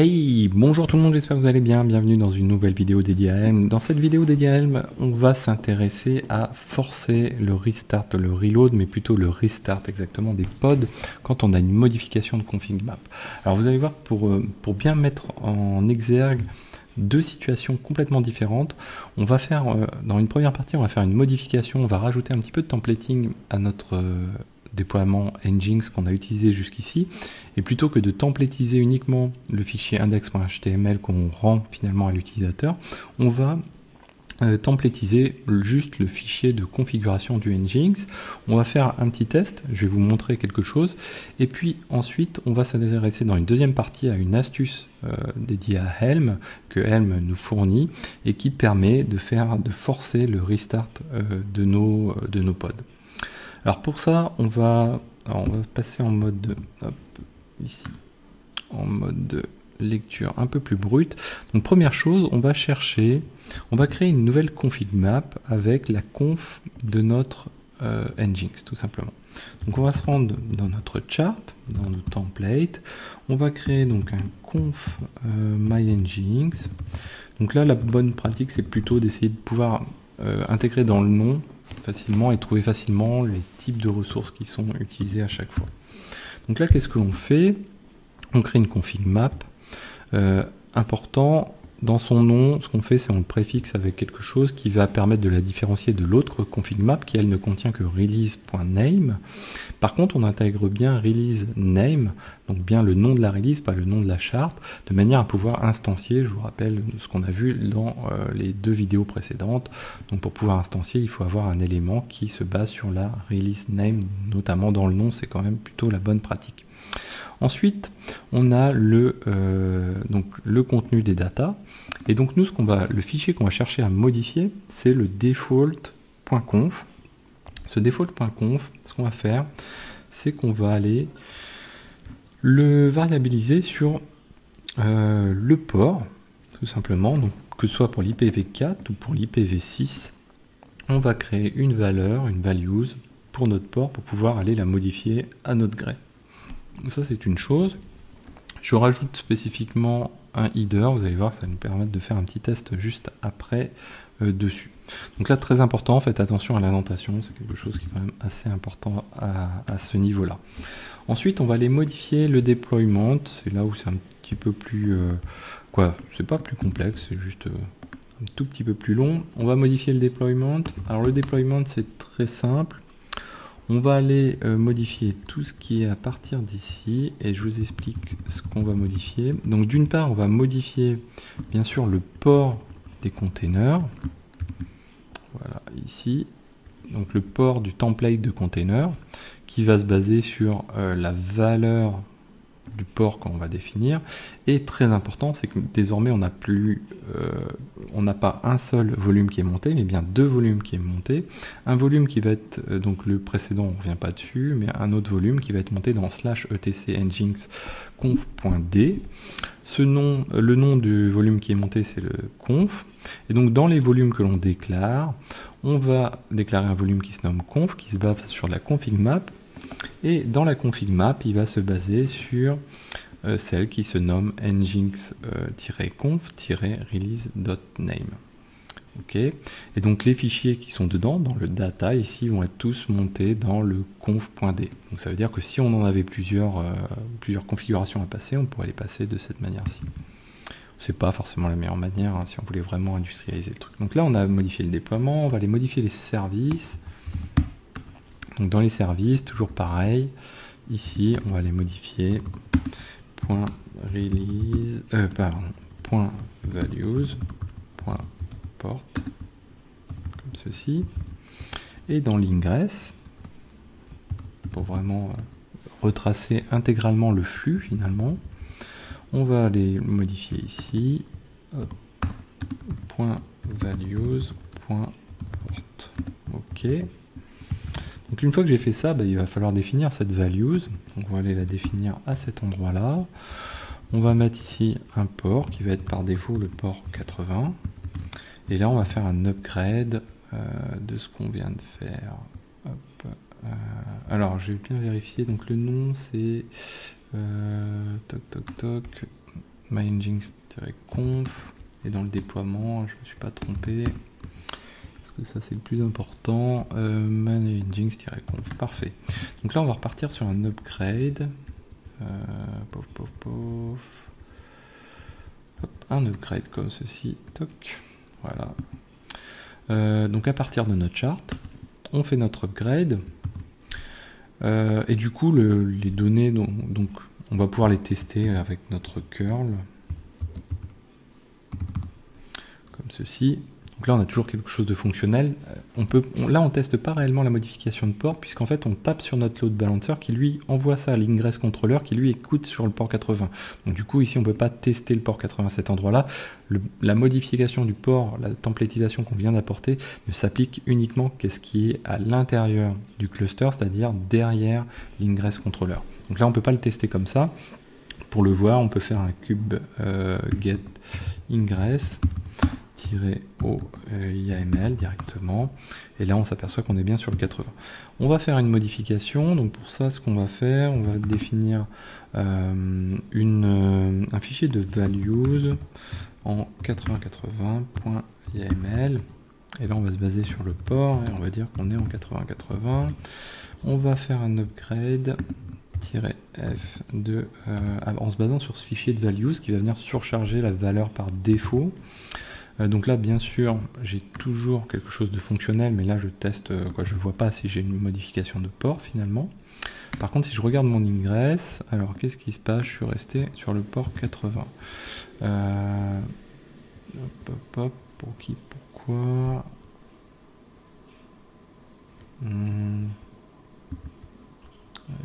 Hey, bonjour tout le monde, j'espère que vous allez bien, bienvenue dans une nouvelle vidéo dédiée à Helm. Dans cette vidéo dédiée à Helm, on va s'intéresser à forcer le restart, le reload, mais plutôt le restart exactement des pods quand on a une modification de config map. Alors vous allez voir, pour bien mettre en exergue deux situations complètement différentes, on va faire, dans une première partie, on va faire une modification, on va rajouter un petit peu de templating à notre déploiement Nginx qu'on a utilisé jusqu'ici, et plutôt que de templatiser uniquement le fichier index.html qu'on rend finalement à l'utilisateur, on va templatiser juste le fichier de configuration du Nginx. On va faire un petit test, je vais vous montrer quelque chose, et puis ensuite on va s'intéresser dans une deuxième partie à une astuce dédiée à Helm, que Helm nous fournit, et qui permet de forcer le restart de nos pods. Alors pour ça, on va passer en mode, hop, ici, en mode lecture un peu plus brute. Donc première chose, on va créer une nouvelle config map avec la conf de notre Nginx, tout simplement. Donc on va se rendre dans notre chart, dans nos templates. On va créer donc un conf my-nginx. Donc là, la bonne pratique, c'est plutôt d'essayer de pouvoir intégrer dans le nom facilement et trouver facilement les types de ressources qui sont utilisées à chaque fois. Donc là, qu'est-ce que l'on fait? On crée une config map. Important, dans son nom, ce qu'on fait, c'est on le préfixe avec quelque chose qui va permettre de la différencier de l'autre config map qui, elle, ne contient que release.name. Par contre, on intègre bien release name, donc bien le nom de la release, pas le nom de la charte, de manière à pouvoir instancier, je vous rappelle ce qu'on a vu dans les deux vidéos précédentes. Donc pour pouvoir instancier, il faut avoir un élément qui se base sur la release name, notamment dans le nom, c'est quand même plutôt la bonne pratique. Ensuite, on a le contenu des datas. Et donc nous, le fichier qu'on va chercher à modifier, c'est le default.conf. Ce default.conf, ce qu'on va faire, c'est qu'on va aller le variabiliser sur le port, tout simplement. Donc, que ce soit pour l'IPv4 ou pour l'IPv6, on va créer une valeur, une values pour notre port pour pouvoir aller la modifier à notre gré. Donc ça, c'est une chose. Je rajoute spécifiquement un header, vous allez voir que ça va nous permettre de faire un petit test juste après dessus. Donc là, très important, faites attention à l'indentation, c'est quelque chose qui est quand même assez important à ce niveau-là. Ensuite, on va aller modifier le deployment, c'est là où c'est un petit peu plus... c'est pas plus complexe, c'est juste un tout petit peu plus long. On va modifier le deployment. Alors le deployment, c'est très simple. On va aller modifier tout ce qui est à partir d'ici et je vous explique ce qu'on va modifier. Donc d'une part, on va modifier bien sûr le port des containers. Voilà, ici. Donc le port du template de container qui va se baser sur la valeur du port qu'on va définir. Et très important, c'est que désormais on n'a pas un seul volume qui est monté, mais bien deux volumes qui est monté. Un volume qui va être donc le précédent, on ne revient pas dessus, mais un autre volume qui va être monté dans /etc nginx conf.d. Le nom du volume qui est monté, c'est le conf. Et donc dans les volumes que l'on déclare, on va déclarer un volume qui se nomme conf, qui se base sur la config map. Et dans la config map, il va se baser sur celle qui se nomme nginx-conf-release.name. Ok. Et donc les fichiers qui sont dedans, dans le data, ici, vont être tous montés dans le conf.d. Donc ça veut dire que si on en avait plusieurs configurations à passer, on pourrait les passer de cette manière-ci. C'est pas forcément la meilleure manière hein, si on voulait vraiment industrialiser le truc. Donc là, on a modifié le déploiement, on va aller modifier les services. Donc dans les services, toujours pareil, ici on va les modifier .values, .port, comme ceci. Et dans l'ingress, pour vraiment retracer intégralement le flux finalement, on va aller modifier ici, .values, .port. Ok. Donc une fois que j'ai fait ça, il va falloir définir cette values. Donc on va aller la définir à cet endroit-là. On va mettre ici un port qui va être par défaut le port 80. Et là, on va faire un upgrade de ce qu'on vient de faire. Hop. Alors, je vais bien vérifier. Donc le nom, c'est... toc, toc, toc. mynginx-conf, et dans le déploiement, je ne me suis pas trompé, parce que ça c'est le plus important, mynginx-conf, parfait. Donc là on va repartir sur un upgrade, Hop, un upgrade comme ceci, toc, voilà. Donc à partir de notre charte, on fait notre upgrade, et du coup les données, donc on va pouvoir les tester avec notre curl, comme ceci. Donc là on a toujours quelque chose de fonctionnel. Là on teste pas réellement la modification de port, puisqu'en fait on tape sur notre load balancer qui lui envoie ça à l'ingress controller qui lui écoute sur le port 80. Donc du coup ici on peut pas tester le port 80 à cet endroit là. La modification du port, la templatisation qu'on vient d'apporter ne s'applique uniquement qu'à ce qui est à l'intérieur du cluster, c'est-à-dire derrière l'ingress controller. Donc là on peut pas le tester comme ça. Pour le voir on peut faire un cube get ingress au YAML directement, et là on s'aperçoit qu'on est bien sur le 80. On va faire une modification, donc pour ça ce qu'on va faire, on va définir un fichier de values en 8080.yml, et là on va se baser sur le port et on va dire qu'on est en 8080. On va faire un upgrade -f de en se basant sur ce fichier de values qui va venir surcharger la valeur par défaut. Donc là bien sûr j'ai toujours quelque chose de fonctionnel, mais là je teste je vois pas si j'ai une modification de port finalement. Par contre si je regarde mon ingress, alors qu'est-ce qui se passe? Je suis resté sur le port 80. Pour qui, pourquoi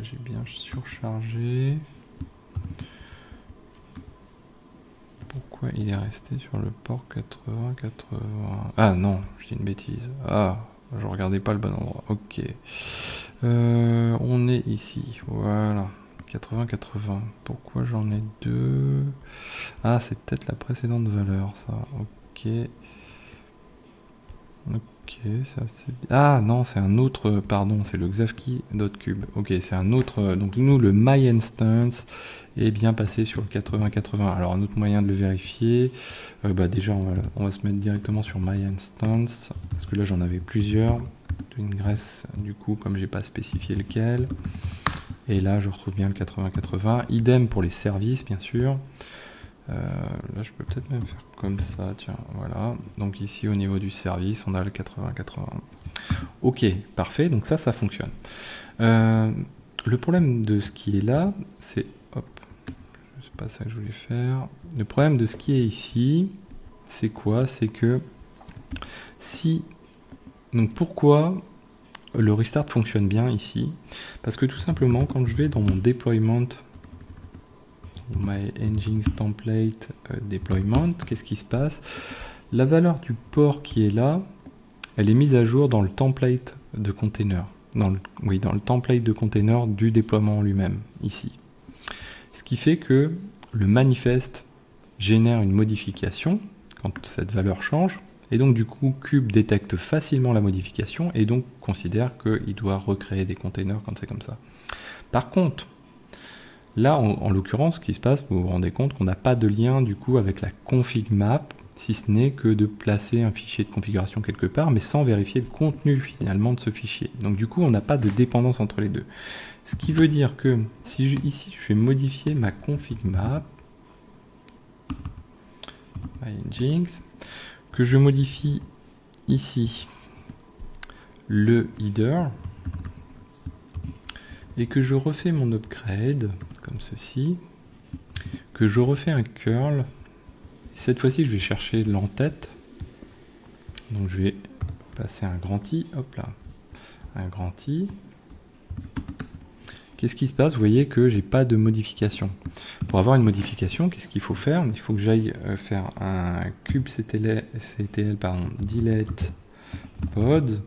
j'ai bien surchargé. Pourquoi il est resté sur le port 80? Ah non, je dis une bêtise. Ah, je regardais pas le bon endroit. Ok. On est ici. Voilà. 80. Pourquoi j'en ai deux? Ah, c'est peut-être la précédente valeur, ça. Ok. Ok, ça c'est... Ah non, c'est un autre... Pardon, c'est le xavki.cube. Ok, c'est un autre... Donc nous, le myInstance est bien passé sur le 80. Alors un autre moyen de le vérifier, déjà on va se mettre directement sur myInstance, parce que là j'en avais plusieurs. Ingress, du coup, comme j'ai pas spécifié lequel. Et là je retrouve bien le 80. Idem pour les services, bien sûr. Là je peux peut-être même faire comme ça, tiens, voilà. Donc ici au niveau du service on a le 80. Ok, parfait, donc ça fonctionne. Le problème de ce qui est là, c'est... Hop, c'est pas ça que je voulais faire. Le problème de ce qui est ici, c'est quoi? C'est que si... Donc pourquoi le restart fonctionne bien ici? Parce que tout simplement quand je vais dans mon deployment, mynginx template deployment, qu'est-ce qui se passe? La valeur du port qui est là, elle est mise à jour dans le template de container, dans le template de container du déploiement lui-même, ici. Ce qui fait que le manifeste génère une modification quand cette valeur change, et donc du coup Cube détecte facilement la modification et donc considère qu'il doit recréer des containers quand c'est comme ça. Par contre, là, en l'occurrence, ce qui se passe, vous vous rendez compte qu'on n'a pas de lien du coup avec la config map, si ce n'est que de placer un fichier de configuration quelque part, mais sans vérifier le contenu finalement de ce fichier. Donc du coup, on n'a pas de dépendance entre les deux. Ce qui veut dire que si ici je vais modifier ma config map, mynginx, que je modifie ici le header, et que je refais mon upgrade comme ceci, que je refais un curl, cette fois-ci je vais chercher l'entête, donc je vais passer un grand I, hop là, un grand I. Qu'est-ce qui se passe? Vous voyez que j'ai pas de modification. Pour avoir une modification, qu'est-ce qu'il faut faire? Il faut que j'aille faire un kubectl delete pod,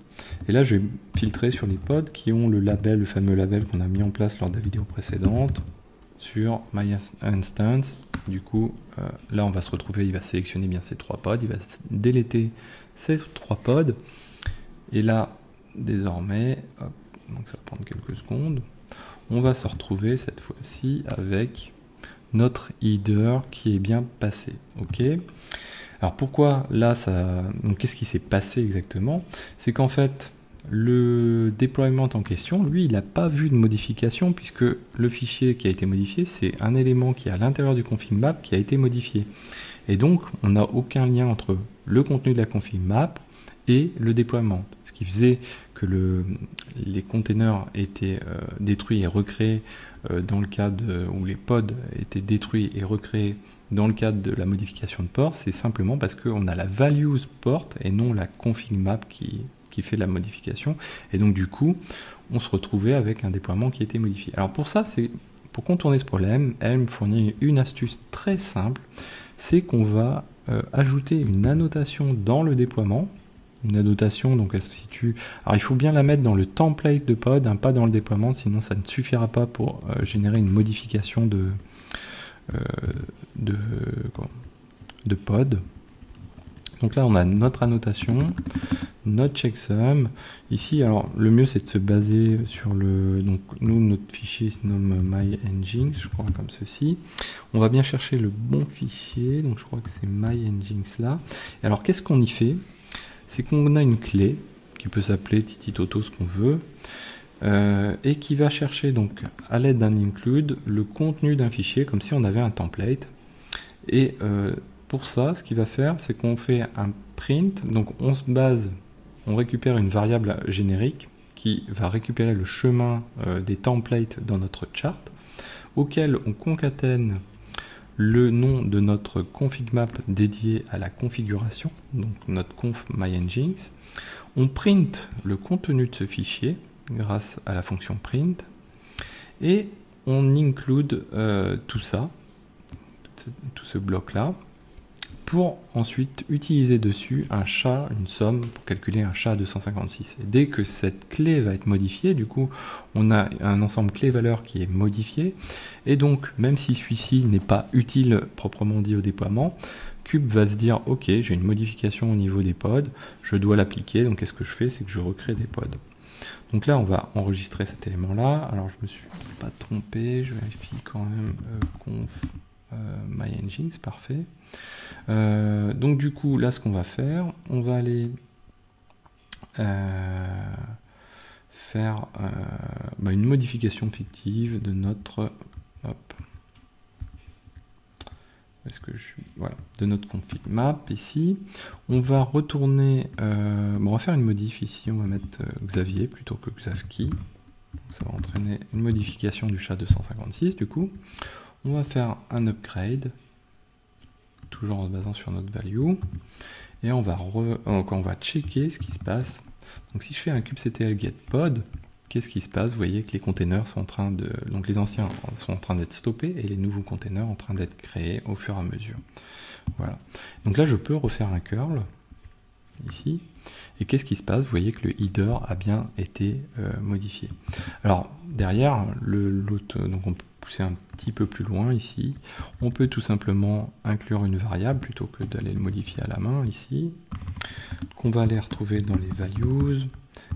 et là je vais filtrer sur les pods qui ont le label, le fameux label qu'on a mis en place lors de la vidéo précédente sur myInstance. Du coup là on va se retrouver, il va sélectionner bien ces trois pods, il va déléter ces trois pods, et là désormais, hop, donc ça va prendre quelques secondes, on va se retrouver cette fois-ci avec notre header qui est bien passé. Ok. Alors pourquoi là ça... Donc qu'est-ce qui s'est passé exactement? C'est qu'en fait le déploiement en question, lui, il n'a pas vu de modification puisque le fichier qui a été modifié, c'est un élément qui est à l'intérieur du config map qui a été modifié. Et donc on n'a aucun lien entre le contenu de la config map et le déploiement. Ce qui faisait que les containers étaient détruits et recréés dans le cadre où les pods étaient détruits et recréés dans le cadre de la modification de port, c'est simplement parce qu'on a la values port et non la config map qui fait la modification. Et donc du coup, on se retrouvait avec un déploiement qui était modifié. Alors pour ça, pour contourner ce problème, elle me fournit une astuce très simple, c'est qu'on va ajouter une annotation dans le déploiement. Une annotation, donc elle se situe... Alors il faut bien la mettre dans le template de pod, hein, pas dans le déploiement, sinon ça ne suffira pas pour générer une modification de pod. Donc là on a notre annotation, notre checksum. Ici, alors le mieux c'est de se baser sur le... Donc nous, notre fichier se nomme MyNginx, je crois comme ceci. On va bien chercher le bon fichier, donc je crois que c'est MyNginx là. Et alors qu'est-ce qu'on y fait? C'est qu'on a une clé qui peut s'appeler tititoto, ce qu'on veut, et qui va chercher donc à l'aide d'un include le contenu d'un fichier comme si on avait un template. Et pour ça, ce qu'il va faire, c'est qu'on fait un print, donc on récupère une variable générique qui va récupérer le chemin des templates dans notre chart, auquel on concatène le nom de notre config map dédié à la configuration, donc notre conf MyNginx. On print le contenu de ce fichier grâce à la fonction print et on include tout ça, tout ce bloc là, pour ensuite utiliser dessus un SHA, une somme, pour calculer un SHA 256. Et dès que cette clé va être modifiée, du coup, on a un ensemble clé-valeur qui est modifié, et donc, même si celui-ci n'est pas utile proprement dit au déploiement, Cube va se dire, ok, j'ai une modification au niveau des pods, je dois l'appliquer, donc qu'est-ce que je fais? C'est que je recrée des pods. Donc là, on va enregistrer cet élément-là. Alors, je me suis pas trompé, je vérifie quand même conf MyNginx, parfait. Donc du coup, là, ce qu'on va faire, on va aller faire une modification fictive de notre de notre config map ici. On va retourner, on va faire une modif ici, on va mettre Xavier plutôt que Xavki. Ça va entraîner une modification du SHA 256 du coup. On va faire un upgrade, toujours en se basant sur notre value, et on va checker ce qui se passe. Donc si je fais un kubectl get pod, qu'est-ce qui se passe? Vous voyez que les containers sont en train de... Donc les anciens sont en train d'être stoppés et les nouveaux containers en train d'être créés au fur et à mesure. Voilà. Donc là, je peux refaire un curl, ici. Et qu'est-ce qui se passe? Vous voyez que le header a bien été modifié. Alors, derrière, donc on peut pousser un petit peu plus loin ici. On peut tout simplement inclure une variable plutôt que d'aller le modifier à la main ici. Qu'on va aller retrouver dans les values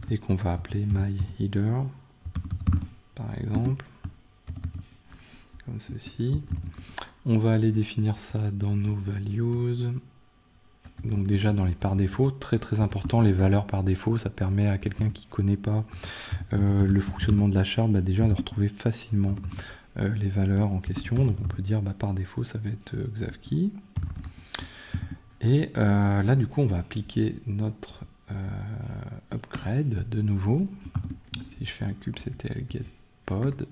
et qu'on va appeler myHeader, par exemple, comme ceci. On va aller définir ça dans nos values. Donc déjà dans les par défaut, très très important, les valeurs par défaut, ça permet à quelqu'un qui ne connaît pas le fonctionnement de la charte, déjà de retrouver facilement les valeurs en question. Donc on peut dire par défaut ça va être Xavki. Et là du coup on va appliquer notre upgrade de nouveau. Si je fais un kubectl get pod,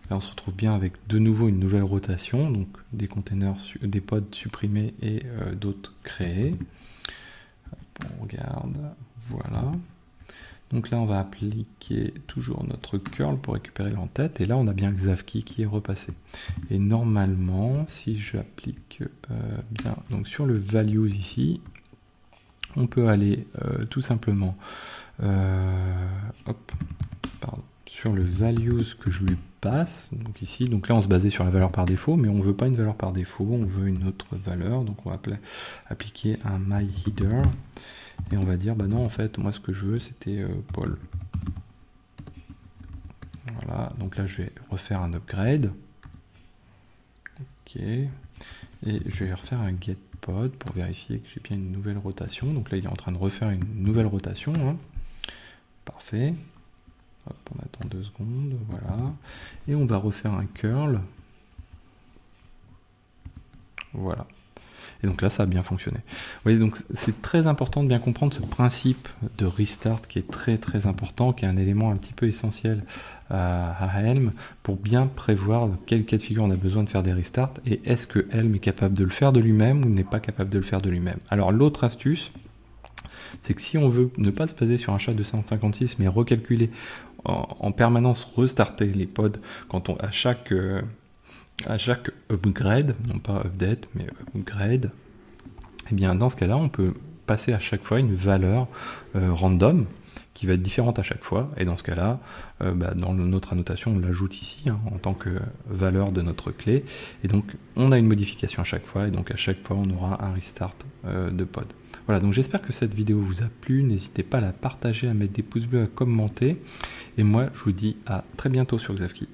là on se retrouve bien avec de nouveau une nouvelle rotation, donc des containers, des pods supprimés et d'autres créés. On regarde, voilà. Donc là on va appliquer toujours notre curl pour récupérer l'entête, et là on a bien Xavki qui est repassé. Et normalement, si j'applique bien, donc sur le values ici, on peut aller tout simplement sur le values que je lui passe, donc ici, donc là on se basait sur la valeur par défaut, mais on veut pas une valeur par défaut, on veut une autre valeur, donc on va appliquer un myHeader, et on va dire, non, en fait, moi ce que je veux c'était Paul. Voilà, donc là je vais refaire un upgrade, Ok. Et je vais refaire un get pod pour vérifier que j'ai bien une nouvelle rotation. Donc là, il est en train de refaire une nouvelle rotation. Hein. Parfait. Hop, on attend 2 secondes. Voilà. Et on va refaire un curl. Voilà. Et donc là, ça a bien fonctionné. Vous voyez, donc c'est très important de bien comprendre ce principe de restart qui est très très important, qui est un élément un petit peu essentiel à Helm pour bien prévoir quel cas de figure on a besoin de faire des restarts et est-ce que Helm est capable de le faire de lui-même ou n'est pas capable de le faire de lui-même. Alors l'autre astuce, c'est que si on veut ne pas se baser sur un SHA-256 mais recalculer en permanence, restarter les pods quand à chaque upgrade, non pas update, mais upgrade, et bien dans ce cas-là, on peut passer à chaque fois une valeur random qui va être différente à chaque fois. Et dans ce cas-là, dans notre annotation, on l'ajoute ici hein, en tant que valeur de notre clé. Et donc, on a une modification à chaque fois. Et donc, à chaque fois, on aura un restart de pod. Voilà, donc j'espère que cette vidéo vous a plu. N'hésitez pas à la partager, à mettre des pouces bleus, à commenter. Et moi, je vous dis à très bientôt sur Xavki.